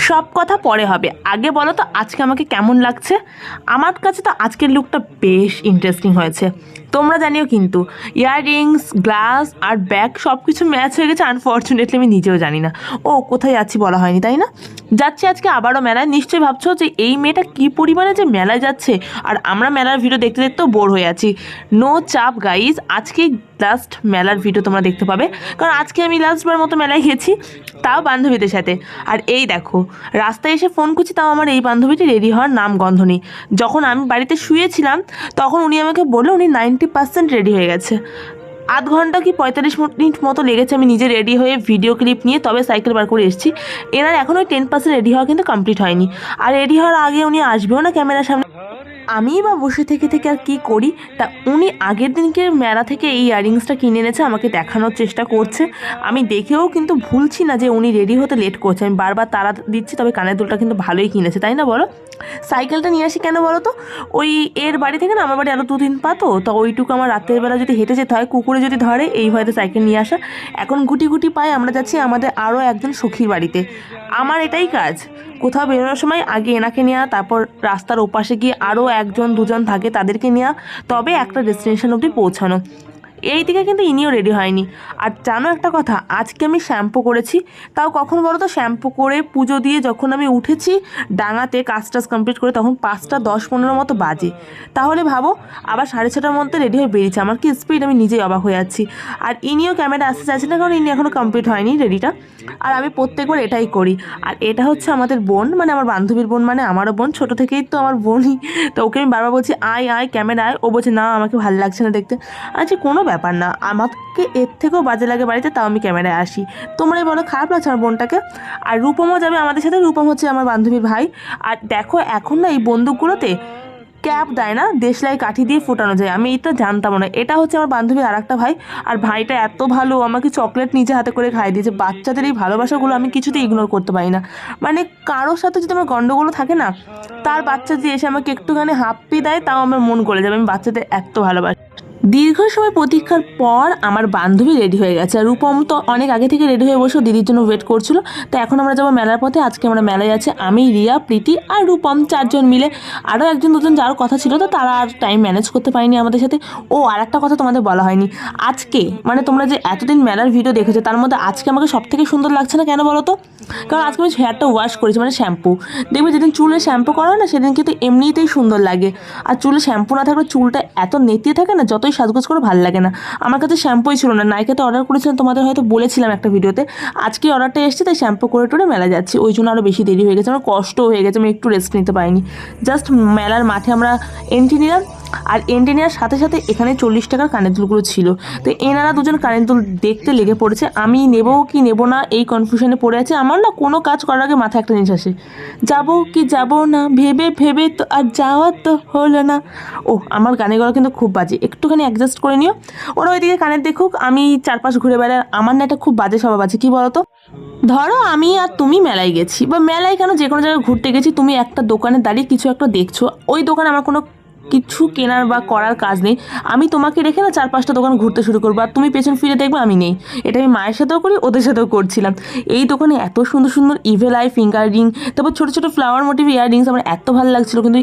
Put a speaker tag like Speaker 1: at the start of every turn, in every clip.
Speaker 1: সব কথা পরে হবে, আগে বলো তো আজকে আমাকে কেমন লাগছে। আমার কাছে তো আজকের লুকটা বেশ ইন্টারেস্টিং হয়েছে। তোমরা জানিও কিন্তু ইয়াররিংস, গ্লাস আর ব্যাগ সব কিছু ম্যাচ হয়ে গেছে। আনফর্চুনেটলি আমি নিজেও জানি না ও কোথায় যাচ্ছি বলা হয়নি, তাই না? যাচ্ছি আজকে আবারও মেলায়। নিশ্চয়ই ভাবছো যে এই মেয়েটা কী পরিমাণে যে মেলায় যাচ্ছে, আর আমরা মেলার ভিডিও দেখতে দেখতেও বোর হয়ে আছি। নো চাপ গাইজ, আজকেই লাস্ট মেলার ভিডিও তোমরা দেখতে পাবে, কারণ আজকে আমি লাস্টবার মতো মেলায় গেছি, তাও বান্ধবীদের সাথে। আর এই দেখো রাস্তায় এসে ফোন করছি, তাও আমার এই বান্ধবীটি রেডি হওয়ার নাম গন্ধ নেই। যখন আমি বাড়িতে শুয়েছিলাম তখন উনি আমাকে বললো উনি 90% রেডি হয়ে গেছে। আধ ঘন্টা কি 45 মিনিট মতো লেগেছে আমি নিজে রেডি হয়ে ভিডিও ক্লিপ নিয়ে তবে সাইকেল বার করে এসেছি। এনার এখনও 10% রেডি হওয়া কিন্তু কমপ্লিট হয়নি। আর রেডি হওয়ার আগে উনি আসবেও না ক্যামেরার সামনে। আমি বা বসে থেকে থেকে আর কী করি, তা উনি আগের দিনকে মেলা থেকে এই ইয়াররিংসটা কিনে এনেছে, আমাকে দেখানোর চেষ্টা করছে। আমি দেখেও কিন্তু ভুলছি না যে উনি রেডি হতে লেট করছে। আমি বারবার তাড়া দিচ্ছি, তবে কানের দুলটা কিন্তু ভালোই কিনেছে, তাই না বলো? সাইকেলটা নিয়ে আসি কেন বলো তো, ওই এর বাড়ি থেকে না আমার বাড়ি আরও 2-3 পা, তো ওইটুকু আমার রাতের বেলা যদি হেঁটে যেতে হয়, কুকুরে যদি ধরে, এই ভয়তে সাইকেল নিয়ে আসা। এখন গুটি গুটি পায়ে আমরা যাচ্ছি আমাদের আরও একজন সখীর বাড়িতে। আমার এটাই কাজ, কোথাও বেরোনোর সময় আগে এনাকে নেওয়া, তারপর রাস্তার ওপাশে গিয়ে আরও 1-2জন থাকে তাদেরকে নেওয়া, তবে একটা ডেস্টিনেশন অবধি পৌঁছানো। এই দিকে কিন্তু ইনিও রেডি হয়নি। আর জানো একটা কথা, আজকে আমি শ্যাম্পু করেছি, তাও কখন বলো তো, শ্যাম্পু করে পুজো দিয়ে যখন আমি উঠেছি ডাঙাতে কাজ টাজ কমপ্লিট করে, তখন 5টা 10-15 মতো বাজে। তাহলে ভাবো আবার 6:30টার মধ্যে রেডি হয়ে বেরিয়েছে। আমার কি স্পিড, আমি নিজেই অবাক হয়ে যাচ্ছি। আর ইনিও ক্যামেরা আসতে চাইছে না, কারণ ইনি এখনও কমপ্লিট হয়নি রেডিটা। আর আমি প্রত্যেকবার এটাই করি। আর এটা হচ্ছে আমাদের বোন, মানে আমার বান্ধবীর বোন, মানে আমারও বোন, ছোটো থেকেই তো আমার বোনই। তো ওকে আমি বারবার বলছি আয় আয় ক্যামেরা আয়, ও বলছে না আমাকে ভালো লাগছে না দেখতে। আচ্ছা কোনো ব্যাপার না, আমাকে এর থেকেও বাজে লাগে বাড়িতে, তাও আমি ক্যামেরায় আসি। তোমরাই বলো খারাপ লাগছে আমার বোনটাকে? আর রূপমও যাবে আমাদের সাথে, রূপম হচ্ছে আমার বান্ধবীর ভাই। আর দেখো এখন না এই বন্দুকগুলোতে ক্যাপ দেয় না, দেশলাই কাঠি দিয়ে ফোটানো যায়, আমি এটা জানতাম না। এটা হচ্ছে আমার বান্ধবীর আর একটা ভাই, আর ভাইটা এত ভালো, আমাকে চকলেট নিজে হাতে করে খাইয়ে দিয়েছে। বাচ্চাদের এই ভালোবাসাগুলো আমি কিছুতেই ইগনোর করতে পারি না। মানে কারোর সাথে যদি আমার গণ্ডগোল থাকে না, তার বাচ্চা যে এসে আমাকে একটুখানি হাপ্পি দেয়, তাও আমার মন গলে যাবে। আমি বাচ্চাদের এত ভালোবাসি। দীর্ঘ সময় প্রতীক্ষার পর আমার বান্ধবী রেডি হয়ে গেছে। আর রূপম তো অনেক আগে থেকে রেডি হয়ে বসে দিদির জন্য ওয়েট করছিল। তো এখন আমরা যাবো মেলার পথে। আজকে আমরা মেলায় আছে আমি, রিয়া, প্রীতি আর রূপম, 4জন মিলে। আরও 1-2জন যাওয়ার কথা ছিল, তো তারা আর টাইম ম্যানেজ করতে পারেনি আমাদের সাথে। ও আর একটা কথা তোমাদের বলা হয়নি, আজকে মানে তোমরা যে এতদিন মেলার ভিডিও দেখেছো, তার মধ্যে আজকে আমাকে সব থেকে সুন্দর লাগছে না কেন বলো তো? কারণ আজকে আমি হেয়ারটা ওয়াশ করেছি, মানে শ্যাম্পু। দেখবে যেদিন চুলে শ্যাম্পু করা হয় না, সেদিন কিন্তু এমনিতেই সুন্দর লাগে। আর চুলে শ্যাম্পু না থাকলে চুলটা এত নেতিয়ে থাকে না, যতই সাজগোজ করে ভালো লাগে না। আমার কাছে শ্যাম্পুই ছিল না, নাইকাতে অর্ডার করেছিলাম, তোমাদের হয়তো বলেছিলাম একটা ভিডিওতে। আজকে অর্ডারটা এসেছে, তাই শ্যাম্পু করে টোরে মেলা যাচ্ছি। ওই জন্য আরও বেশি দেরি হয়ে গেছে, আমার কষ্টও হয়ে গেছে, আমি একটু রেস্ট নিতে পারিনি। জাস্ট মেলার মাঠে আমরা এন্ট্রি নিলাম, আর এন্ট্রি নেওয়ার সাথে সাথে এখানে 40 টাকার কানের দুলগুলো ছিল। তো এনারা দুজন কানের দুল দেখতে লেগে পড়েছে। আমি নেবো কি নেবো না এই কনফিউশনে পড়ে আছে। আমার না কোনো কাজ করার আগে মাথায় একটা জিনিস আসে, যাবো কি যাবো না, ভেবে ভেবে তো আর যাওয়ার তো হলো না। ও আমার গানের গলা কিন্তু খুব বাজে, একটুখানি অ্যাডজাস্ট করে নিও। ওরা ওইদিকে কানের দেখুক, আমি চারপাশ ঘুরে বেড়াই। আমার না একটা খুব বাজে স্বভাব আছে, কী বলো তো? ধরো আমি আর তুমি মেলায় গেছি, বা মেলায় কেন যে কোনো জায়গায় ঘুরতে গেছি, তুমি একটা দোকানে দাঁড়িয়ে কিছু একটা দেখছো, ওই দোকানে আমার কোনো কিছু কেনার বা করার কাজ নেই। আমি তোমাকে রেখে না 4-5টা দোকান ঘুরতে শুরু করবো, আর তুমি পেছন ফিরে দেখবে আমি নেই। এটা আমি মায়ের সাথেও করি, ওদের সাথেও করছিলাম। এই দোকানে এত সুন্দর সুন্দর ইভেল আই ফিঙ্গার রিং, তারপর ছোটো ছোটো ফ্লাওয়ার মোটিভ ইয়াররিংস আমার এত ভালো লাগছিলো। কিন্তু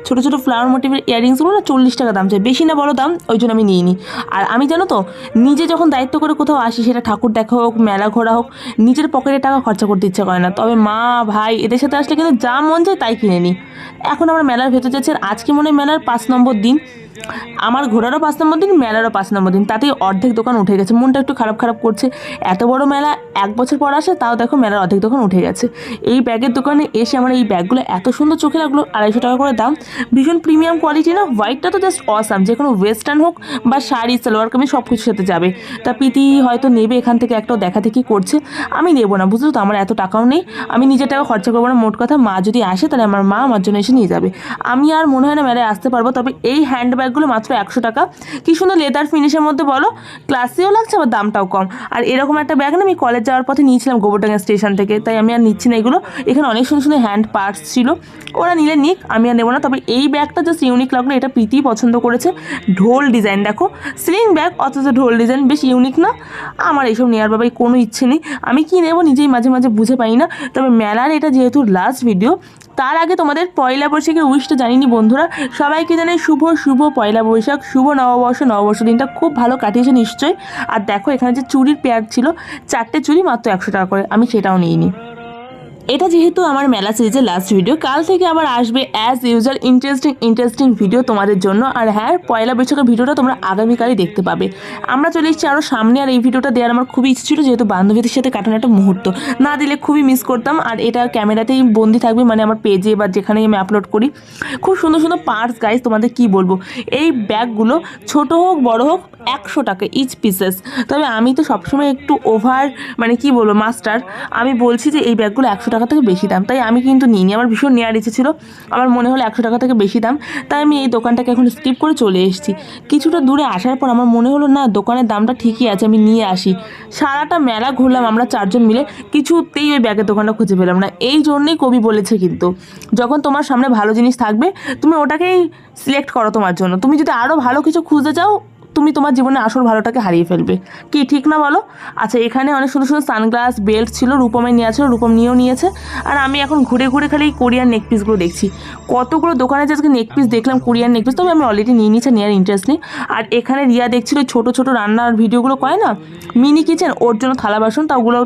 Speaker 1: ছোটো ছোটো ফ্লাওয়ার মোটিভের ইয়াররিংসগুলো না 40 টাকা দাম চাই, বেশি না বড় দাম, ওই জন্য আমি নিইনি। আর আমি জানো তো, নিজে যখন দায়িত্ব করে কোথাও আসি, সেটা ঠাকুর দেখা হোক, মেলা ঘোরা হোক, নিজের পকেটে টাকা খরচা করতে ইচ্ছা করে না। তবে মা ভাই এদের সাথে আসলে কিন্তু যা মন যায় তাই কিনে নিই। এখন আমরা মেলার ভেতর যাচ্ছি, আর আজকে মনে হয় মেলার 5 নম্বর দিন। আমার ঘোরারও 5 নম্বর দিন, মেলারও 5 নম্বর দিন, তাতেই অর্ধেক দোকান উঠে গেছে। মনটা একটু খারাপ খারাপ করছে। এত বড় মেলা 1 বছর পর আসে, তাও দেখো মেলার অর্ধেক দোকান উঠে গেছে। এই ব্যাগের দোকানে এসে আমার এই ব্যাগগুলো এত সুন্দর চোখে লাগলো, 250 টাকা করে দাম, ভীষণ প্রিমিয়াম কোয়ালিটি না। হোয়াইটটা তো জাস্ট অসাম, যে কোনো ওয়েস্টার্ন হোক বা শাড়ি সালোয়ার কামিজ সব কিছুর সাথে যাবে। তা প্রীতি হয়তো নেবে এখান থেকে, একটাও দেখা দেখি করছে। আমি নেবো না, বুঝলো তো, আমার এত টাকাও নেই, আমি নিজের টাকা খরচা করবো না। মোট কথা মা যদি আসে, তাহলে আমার মা আমার জন্য এসে নিয়ে যাবে। আমি আর মনে হয় না মেলায় আসতে পারবো। তবে এই হ্যান্ডব্যাগ ব্যাগগুলো মাত্র 100 টাকা। কি সুন্দর লেদার ফিনিশের মধ্যে বলো, ক্লাসিও লাগছে আবার দামটাও কম। আর এরকম একটা ব্যাগ না আমি কলেজ যাওয়ার পথে নিয়েছিলাম গোবরডাঙ্গা স্টেশন থেকে, তাই আমি আর নিচ্ছি না এগুলো। এখানে অনেক সুন্দর সুন্দর হ্যান্ড পার্টস ছিল, ওরা নিলে নিক, আমি আর নেবো না। তবে এই ব্যাগটা জাস্ট ইউনিক লাগলো, এটা প্রীতি পছন্দ করেছে। ঢোল ডিজাইন দেখো, স্লিং ব্যাগ অথচ ঢোল ডিজাইন, বেশ ইউনিক না? আমার এইসব নেওয়ার বাবাই কোনো ইচ্ছে নেই, আমি কি নেবো নিজেই মাঝে মাঝে বুঝে পাই না। তবে মেলার এটা যেহেতু লাস্ট ভিডিও, তার আগে তোমাদের পয়লা বৈশাখের উইশটা জানিনি বন্ধুরা। সবাইকে জানাই শুভ শুভ পয়লা বৈশাখ, শুভ নববর্ষ। নববর্ষ দিনটা খুব ভালো কাটিয়েছে নিশ্চয়ই। আর দেখো এখানে যে চুড়ির পেয়ার ছিল, 4টে চুড়ি মাত্র 100 টাকা করে, আমি সেটাও নিইনি। এটা যেহেতু আমার মেলা সিরিজের লাস্ট ভিডিও, কাল থেকে আবার আসবে অ্যাজ ইউজুয়াল ইন্টারেস্টিং ভিডিও তোমাদের জন্য। আর হ্যাঁ, পয়লা বৈশাখের ভিডিওটা তোমরা আগামীকালই দেখতে পাবে। আমরা চলে এসেছি আরও সামনে, আর এই ভিডিওটা দেওয়ার আমার খুবই ইচ্ছে ছিল, যেহেতু বান্ধবীদের সাথে কাটানো একটা মুহূর্ত, না দিলে খুবই মিস করতাম। আর এটা ক্যামেরাতেই বন্দি থাকবে, মানে আমার পেজে বা যেখানেই আমি আপলোড করি। খুব সুন্দর সুন্দর পার্স গাইস, তোমাদের কি বলবো। এই ব্যাগগুলো ছোট হোক বড় হোক 100 টাকা ইচ পিসেস। তবে আমি তো সবসময় একটু ওভার, মানে কি বলবো মাস্টার, আমি বলছি যে এই ব্যাগগুলো 100 টাকা থেকে বেশি দাম, তাই আমি কিন্তু নিইনি। আমার ভীষণ নেওয়ার ইচ্ছে ছিল, আমার মনে হলো 100 টাকা থেকে বেশি দাম, তাই আমি এই দোকানটাকে এখন স্কিপ করে চলে এসেছি। কিছুটা দূরে আসার পর আমার মনে হলো না, দোকানের দামটা ঠিকই আছে, আমি নিয়ে আসি। সারাটা মেলা ঘুরলাম আমরা 4 জন মিলে, কিছুতেই ওই ব্যাগের দোকানটা খুঁজে পেলাম না। এই জন্যই কবি বলেছে কিন্তু, যখন তোমার সামনে ভালো জিনিস থাকবে তুমি ওটাকেই সিলেক্ট করো তোমার জন্য। তুমি যদি আরও ভালো কিছু খুঁজতে চাও, তুমি তোমার জীবনে আসল ভালোটাকে হারিয়ে ফেলবে। কি ঠিক না বলো? আচ্ছা, এখানে অনেক সুন্দর সুন্দর সানগ্লাস, বেল্ট ছিল, রূপমে নিয়ে ছিল, রূপম নিয়েও নিয়েছে। আর আমি এখন ঘুরে ঘুরে খালি কোরিয়ান নেক পিসগুলো দেখছি। কতগুলো দোকানে যে আজকে নেক পিস দেখলাম, কোরিয়ান নেক পিস, তবে আমি অলরেডি নিয়ে নিয়েছি, নেওয়ার ইন্টারেস্ট নেই। আর এখানে রিয়া দেখছিল ছোটো ছোটো রান্নার ভিডিওগুলো করে না, মিনি কিচেন, ওর জন্য থালা বাসন, তা ওগুলো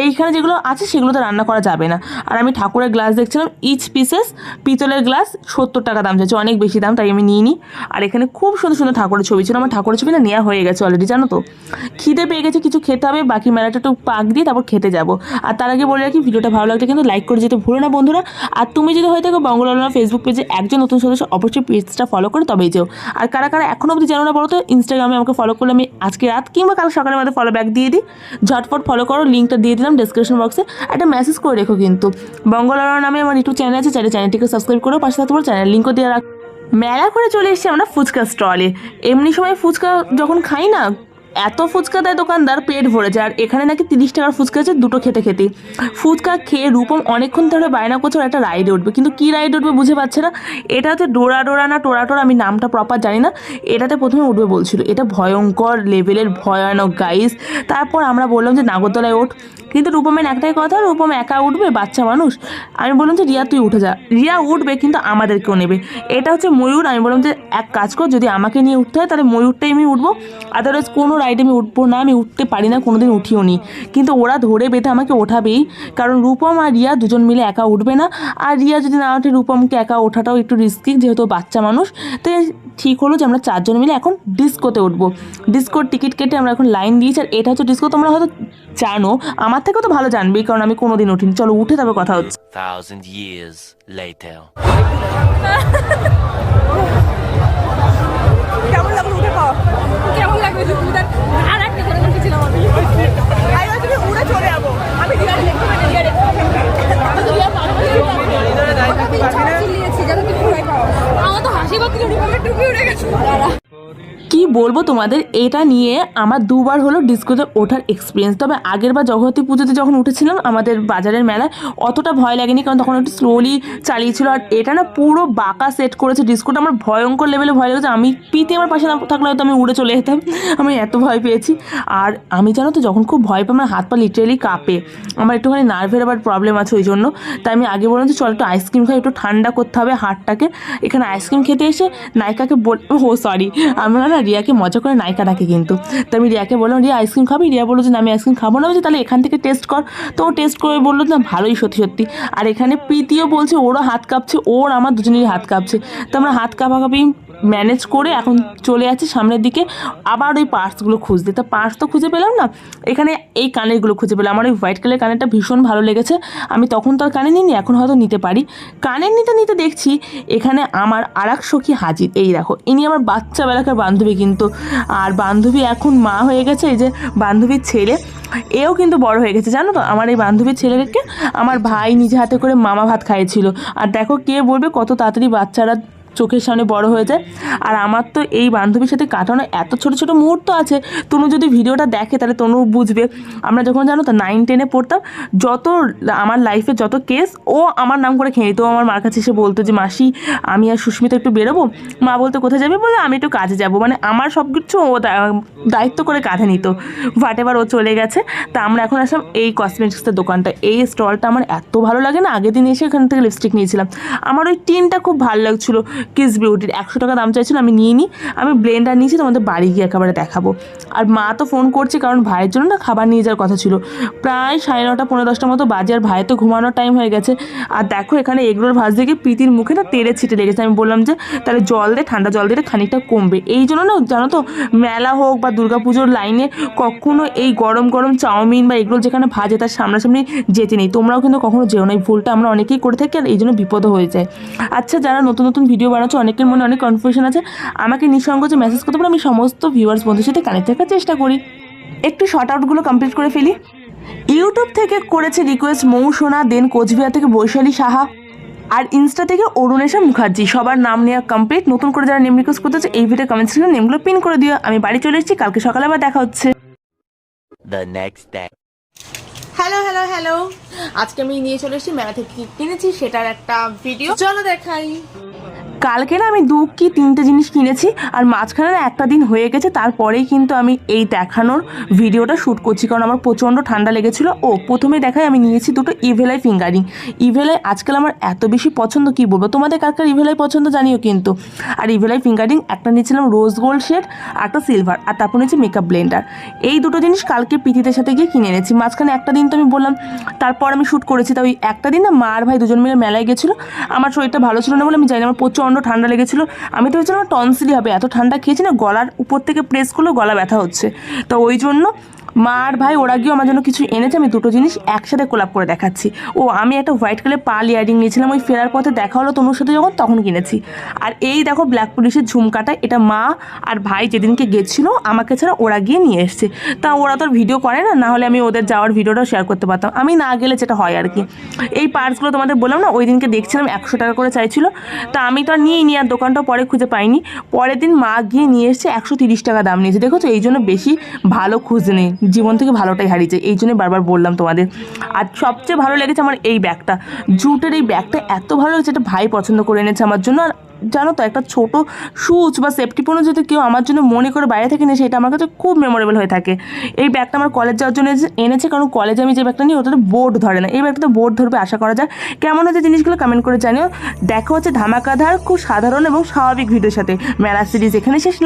Speaker 1: এইখানে যেগুলো আছে সেগুলোতে রান্না করা যাবে না। আর আমি ঠাকুরের গ্লাস দেখছিলাম, ইচ পিসেস পিতলের গ্লাস 70 টাকা দাম চাইছে, অনেক বেশি দাম, তাই আমি নিইনি। আর এখানে খুব সুন্দর সুন্দর ঠাকুরের ছবি ছিল, আমার ঠাকুরের ছবি না নেওয়া হয়ে গেছে অলরেডি, জানো তো। খিদে পেয়ে গেছে, কিছু খেতে হবে, বাকি মেলাটা একটু পাক দিয়ে তারপর খেতে যাবো। আর তার আগে বলে রাখি, ভিডিওটা ভালো লাগলে কিন্তু লাইক করে যেতে ভুলো না বন্ধুরা। আর তুমি যদি হয়ে থাকো বাংলা ফেসবুক পেজে একজন নতুন সদস্য, অবশ্যই পেজটা ফলো করে তবেই যেও। আর কারা কারা এখনও অবধি জানো না বলো তো, ইনস্টাগ্রামে আমাকে ফলো করলে আমি আজকে রাত কিংবা কাল সকালের মধ্যে ফলো ব্যাক দিয়ে দিই, ঝটফট ফলো করো, লিঙ্কটা দিয়ে দিলাম ডেসক্রিপশন বক্সে। একটা মেসেজ করে রেখো কিন্তু, বঙ্গলারা নামে আমার ইউটিউব চ্যানেল আছে, চ্যানেলটিকে সাবস্ক্রাইব করো, পাশে তোমার চ্যানেল লিঙ্কও দিয়ে রাখ। মেলা করে চলে এসেছি আমরা ফুচকা স্টলে। এমনি সময় ফুচকা যখন খাই না, এত ফুচকা দেয় দোকানদার, পেট ভরে যায়। আর এখানে নাকি 30 টাকার ফুচকা আছে দুটো খেতে খেতে। ফুচকা খেয়ে রূপম অনেকক্ষণ ধরে বায়না করছে ওর একটা রাইডে উঠবে, কিন্তু কী রাইড উঠবে বুঝে পাচ্ছে না। এটা হচ্ছে ডোরা না টোরা, আমি নামটা প্রপার জানি না। এটাতে প্রথমে উঠবে বলছিল, এটা ভয়ঙ্কর লেভেলের ভয়ানক গাইস। তারপর আমরা বললাম যে নাগরদোলায় ওঠ, কিন্তু রূপমের একটাই কথা, রূপম একা উঠবে, বাচ্চা মানুষ। আমি বললাম যে রিয়া তুই উঠে যা, রিয়া উঠবে কিন্তু আমাদেরকেও নেবে। এটা হচ্ছে ময়ূর, আমি বললাম যে এক কাজ কর, যদি আমাকে নিয়ে উঠতে হয় তাহলে ময়ূরটাই আমি উঠবো, আদারওয়াইজ কোনো রাইডে আমি উঠবো না, আমি উঠতে পারি না, কোনোদিন উঠিও নি। কিন্তু ওরা ধরে বেঁধে আমাকে ওঠাবেই, কারণ রূপম আর রিয়া দুজন মিলে একা উঠবে না। আর রিয়া যদি না ওঠে, রূপমকে একা ওঠাটাও একটু রিস্কি, যেহেতু বাচ্চা মানুষ। তাই ঠিক হলো যে আমরা 4 জন মিলে এখন ডিস্কোতে উঠবো। ডিস্কোর টিকিট কেটে আমরা এখন লাইন দিয়েছি। আর এটা হচ্ছে ডিস্কো, তোমরা হয়তো জানো, আমার থেকেও তো ভালো জানবেই, কারণ আমি কোনোদিন উঠিনি। চলো উঠে তবে কথা হচ্ছে।
Speaker 2: 1,000 years later.
Speaker 3: কেমন লাগলো উঠে পাও? কেমন লাগবে তুমি তার আর একটা করে বলছিলাম আমি তুমি উড়ে চলে যাবো, আমি রিয়া দেখতে পারি, রিয়া দেখতে পারি, আমি তো রিয়া পাবো না, চিল্লিয়েছি যেন তুমি উড়ে পাও। আমার তো হাসি পাচ্ছিল, টুপি উড়ে গেছে।
Speaker 1: কি বলবো তোমাদের, এটা নিয়ে আমার 2বার হলো ডিস্কোতে ওঠার এক্সপিরিয়েন্স। তবে আগের বার জগতী পুজোতে যখন উঠেছিলাম আমাদের বাজারের মেলায়, অতটা ভয় লাগেনি, কারণ তখন একটু স্লোলি চালিয়েছিল। আর এটা না পুরো বাঁকা সেট করেছে ডিস্কোটা, আমার ভয়ঙ্কর লেভেলে ভয় লেগেছে। আমি পিতে আমার পাশে না থাকলে হয়তো আমি উড়ে চলে যেতাম, আমি এত ভয় পেয়েছি। আর আমি জানো তো, যখন খুব ভয় পাই আমার হাত পা লিটারেলি কাঁপে, আমার একটুখানি নার্ভের আবার প্রবলেম আছে ওই জন্য। তাই আমি আগে বললাম যে চল একটু আইসক্রিম খাই, একটু ঠান্ডা করতে হবে হাতটাকে। এখানে আইসক্রিম খেতে এসে নায়িকাকে আমরা না রিয়াকে মজা করে নায়িকা ডাকে কিন্তু। তো আমি রিয়াকে বললাম, রিয়া আইসক্রিম খাবি? রিয়া বললো যে না আমি আইসক্রিম খাবো না। বলছি তাহলে এখান থেকে টেস্ট কর। তো ও টেস্ট করে বললো না ভালোই সত্যি সত্যি। আর এখানে প্রীতিও বলছে ওরও হাত কাঁপছে, ওর আমার দুজনেরই হাত কাঁপছে। তো আমরা হাত কাঁপাকাঁপি ম্যানেজ করে এখন চলে যাচ্ছি সামনের দিকে, আবার ওই পার্টসগুলো খুঁজতে। তা পার্টস তো খুঁজে পেলাম না, এখানে এই কানেরগুলো খুঁজে পেলাম। আমার ওই হোয়াইট কালার কানেরটা ভীষণ ভালো লেগেছে, আমি তখন তো আর কানে নিইনি, এখন হয়তো নিতে পারি। কানের নিতে নিতে দেখছি এখানে আমার আর এক সখী হাজির। এই দেখো, ইনি আমার বাচ্চাবেলাকার বান্ধবী কিন্তু। আর বান্ধবী এখন মা হয়ে গেছে, এই যে বান্ধবীর ছেলে, এও কিন্তু বড় হয়ে গেছে জানো তো। আমার এই বান্ধবীর ছেলেকে আমার ভাই নিজে হাতে করে মামা ভাত খাইয়েছিল। আর দেখো কে বলবে কত তাড়াতাড়ি বাচ্চারা চোখের সামনে বড় হয়ে যায়। আর আমার তো এই বান্ধবীর সাথে কাটানো এত ছোট ছোট মুহূর্ত আছে, তনু যদি ভিডিওটা দেখে তাহলে তনু বুঝবে। আমরা যখন জানো তো 9-10-এ পড়তাম, যত আমার লাইফে যত কেস ও আমার নাম করে খেয়ে নিত। আমার মার কাছে এসে বলতো যে মাসি আমি আর সুস্মিতা একটু বেরোবো। মা বলতো কোথায় যাবে, বলে আমি একটু কাজে যাবো, মানে আমার সব কিছু ও দায়িত্ব করে কাঁধে নিত। বাট এবার ও চলে গেছে। তা আমরা এখন আসলাম এই কসমেটিক্সের দোকানটা। এই স্টলটা আমার এত ভালো লাগে না, আগের দিন এসে এখান থেকে লিপস্টিক নিয়েছিলাম। আমার ওই টিনটা খুব ভালো লাগছিলো কিস বিউটির, 100 টাকা দাম চাইছিল, আমি নিয়ে নিই। আমি ব্লেন্ডার নিয়েছি, তোমাদের বাড়ি গিয়ে একেবারে দেখাবো। আর মা তো ফোন করছে, কারণ ভাইয়ের জন্য না খাবার নিয়ে যাওয়ার কথা ছিল। প্রায় 9:30 পৌনে 10টার মতো বাজে, আর ভাই তো ঘুমানোর টাইম হয়ে গেছে। আর দেখো এখানে এগরোল ভাজ দেখে প্রীতির মুখে না তেড়ে ছিটে লেগেছে। আমি বললাম যে তাহলে জল দিয়ে, ঠান্ডা জল দিয়ে খানিকটা কমবে। এই জন্য না জানো তো, মেলা হোক বা দুর্গাপুজোর লাইনে কখনো এই গরম গরম চাউমিন বা এগরোল যেখানে ভাজে তার সামনাসামনি যেতে নেই। তোমরাও কিন্তু কখনো যেও না, এই ভুলটা আমরা অনেকেই করে থাকি, আর এই জন্য বিপদও হয়ে যায়। আচ্ছা, যারা নতুন নতুন ভিডিও বানাচ্ছ, অনেকের মনে অনেক কনফিউশন আছে, আমাকে নিঃসংকোচে মেসেজ করতে পারো। আমি সমস্ত ভিউয়ার্স বন্ধুর সাথে কানেক্ট থাকার চেষ্টা করি। একটু শর্ট আউটগুলো কমপ্লিট করে ফেলি। ইউটিউব থেকে করেছে রিকোয়েস্ট মৌসোনা, দেন কোচবিহার থেকে বৈশালী সাহা, আর ইনস্টা থেকে অরুণেশা মুখার্জি। সবার নাম নেওয়া কমপ্লিট। নতুন করে যারা নেম রিকোয়েস্ট করতেছে এই ভিডিও কমেন্ট সেকশনে নেমগুলো পিন করে দিও। আমি বাড়ি চলে এসেছি, কালকে সকালে আবার দেখা হচ্ছে।
Speaker 2: The next day.
Speaker 3: Hello hello hello, আজকে আমি নিয়ে চলে এসেছি মেলা থেকে কি কিনেছি সেটার একটা ভিডিও, চলো দেখাই।
Speaker 1: কালকে না আমি 2 কি 3টে জিনিস কিনেছি, আর মাঝখানে না একটা দিন হয়ে গেছে, তারপরেই কিন্তু আমি এই দেখানোর ভিডিওটা শ্যুট করছি, কারণ আমার প্রচণ্ড ঠান্ডা লেগেছিল। প্রথমে দেখাই আমি নিয়েছি দুটো ইভেলাই ফিঙ্গারিং। ইভেলাই আজকাল আমার এত বেশি পছন্দ, কি বলবো, তোমাদের কার কার ইভেলাই পছন্দ জানিও কিন্তু। আর ইভেলাই ফিঙ্গারিং একটা নিয়েছিলাম রোজ গোল্ড শেড, একটা সিলভার, আর তারপর নিয়েছি মেকআপ ব্লেন্ডার। এই দুটো জিনিস কালকে প্রীতিদের সাথে গিয়ে কিনে এনেছি। মাঝখানে একটা দিন তো আমি বললাম, তারপর আমি শ্যুট করেছি। তা ওই একটা দিন না মা আর ভাই দুজন মিলে মেলায় গেছিলো। আমার শরীরটা ভালো ছিল না বলে আমি জানি, আমার প্রচণ্ড ঠান্ডা লেগেছিলো। আমি তো ভেবেছিলাম টনসিলই হবে, এত ঠান্ডা খেয়েছি না, গলার উপর থেকে প্রেস করলেও গলা ব্যথা হচ্ছে। তো ওই জন্য মা আর ভাই ওরা গিয়েও আমার জন্য কিছু এনেছে। আমি দুটো জিনিস একসাথে কোলাপ করে দেখাচ্ছি। আমি একটা হোয়াইট কালার পাল ইয়ারিং নিয়েছিলাম, ওই ফেরার পথে দেখা হলো তনুর সাথে যখন, তখন কিনেছি। আর এই দেখো ব্ল্যাক পুলিশের ঝুমকাটা, এটা মা আর ভাই যেদিনকে গেছিলো আমাকে ছাড়া ওরা গিয়ে নিয়ে এসছে। তা ওরা তো ভিডিও করে না, না হলে আমি ওদের যাওয়ার ভিডিওটাও শেয়ার করতে পারতাম, আমি না গেলে যেটা হয় আর কি। এই পার্সগুলো তোমাদের বললাম না, ওই দিনকে দেখছিলাম 100 টাকা করে চাইছিল। তা আমি তো আর নিয়ে নিই, আর দোকানটা পরে খুঁজে পাইনি। পরের দিন মা গিয়ে নিয়ে এসছে, 130 টাকা দাম নিয়েছে। দেখো তো, এই জন্য বেশি ভালো খুঁজে নেই, জীবন থেকে ভালোটাই হারিয়েছে, এই জন্যই বারবার বললাম তোমাদের। আর সবচেয়ে ভালো লেগেছে আমার এই ব্যাগটা, জুটের এই ব্যাগটা এত ভালো লেগেছে, এটা ভাই পছন্দ করে এনেছে আমার জন্য। আর জানো তো, একটা ছোট শুজ বা সেফটি পণ্য যদি কেউ আমার জন্য মনে করে বাইরে থেকে নিয়ে, এটা আমার কাছে খুব মেমোরেবল হয়ে থাকে। এই ব্যাগটা আমার কলেজ যাওয়ার জন্য এনেছে, কারণ কলেজে আমি যে ব্যাগটা নিই ওটাতে বোর্ড ধরে না, এই ব্যাগটাতে বোর্ড ধরবে আশা করা যায়। কেমন হচ্ছে জিনিসগুলো কমেন্ট করে জানিও। দেখা হচ্ছে ধামাকাধার খুব সাধারণ এবং স্বাভাবিক ভিডিওর সাথে। মেলা সিরিজ এখানে শেষ।